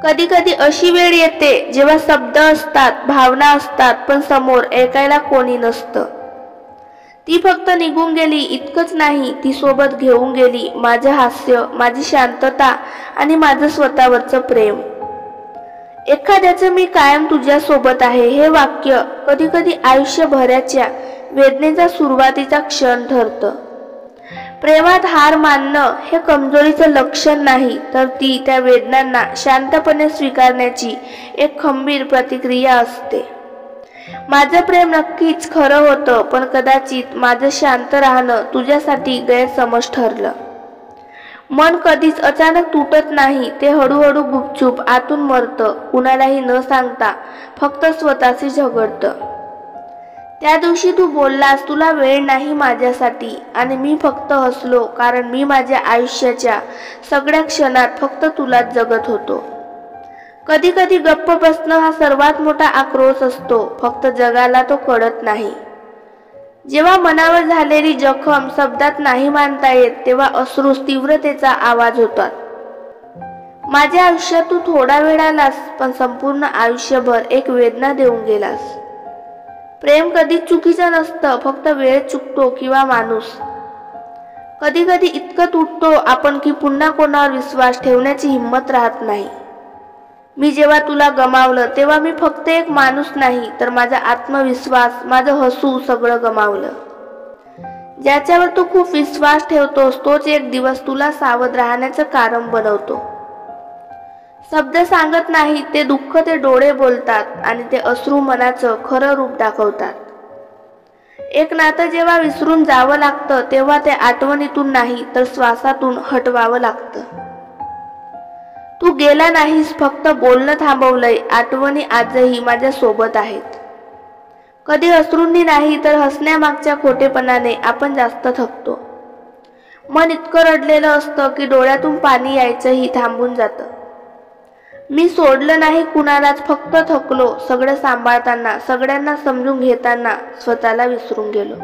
कधी कधी अशी वेळ येते जेव्हा शब्द असतात, भावना असतात, पण समोर ऐकायला कोणी नसतं. ती फक्त निघून गेली इतकंच नाही, ती सोबत घेऊन गेली माझं हास्य, माझी शांतता आणि माझं स्वतःवरचं प्रेम. एखाद्याचं मी कायम तुझ्या सोबत आहे हे वाक्य कधी कधी आयुष्यभराच्या वेदनेचा सुरुवातीचा क्षण ठरतं. प्रेमात हार मानणं हे कमजोरीचं लक्षण नाही, तर ती त्या वेदनांना शांतपणे स्वीकारण्याची एक खंबीर प्रतिक्रिया असते. माझं प्रेम नक्कीच खरं होतं, पण कदाचित माझं शांत राहणं तुझ्यासाठी गैरसमज ठरलं. मन कधीच अचानक तुटत नाही, ते हळूहळू गुपचूप आतून मरतं, कुणालाही न सांगता फक्त स्वतःशी झगडतं. त्या दिवशी तू बोललास तुला वेळ नाही माझ्यासाठी, आणि मी फक्त हसलो, कारण मी माझ्या आयुष्याच्या सगळ्या क्षणात फक्त तुलाच जगत होतो. कधी कधी गप्प बसणं हा सर्वात मोठा आक्रोश असतो, फक्त जगाला तो कळत नाही. जेव्हा मनावर झालेली जखम शब्दात नाही मांडता येत, तेव्हा अश्रूस तीव्रतेचा आवाज होतात. माझ्या आयुष्यात तू थोडा वेळ आलास, पण संपूर्ण आयुष्यभर एक वेदना देऊन गेलास. प्रेम कधीच चुकीचं नसतं, फक्त वेळ चुकतो किंवा माणूस. कधी कधी इतकं तुटतो आपण की पुन्हा कोणावर विश्वास ठेवण्याची हिंमत राहत नाही. मी जेव्हा तुला गमावलं तेव्हा मी फक्त एक माणूस नाही, तर माझा आत्मविश्वास, माझं हसू सगळं गमावलं. ज्याच्यावर तू खूप विश्वास ठेवतोस तोच एक दिवस तुला सावध राहण्याचं कारण बनवतो. शब्द सांगत नाही, ते दुःख ते डोळे बोलतात, आणि ते अश्रू मनाचं खरं रूप दाखवतात. एक नातं जेव्हा विसरून जावं लागतं तेव्हा ते आठवणीतून नाही, तर श्वासातून हटवावं लागतं. तू गेला नाहीस, फक्त बोलणं थांबवलंय. आठवणी आजही माझ्या सोबत आहेत. कधी अश्रूंनी नाही, तर हसण्यामागच्या खोटेपणाने आपण जास्त थकतो. मन इतकं रडलेलं असतं की डोळ्यातून पाणी यायचंही थांबून जातं. मी सोडलं नाही कुणालाच, फक्त थकलो. सगळं सांभाळताना, सगळ्यांना समजून घेताना स्वतःला विसरून गेलो.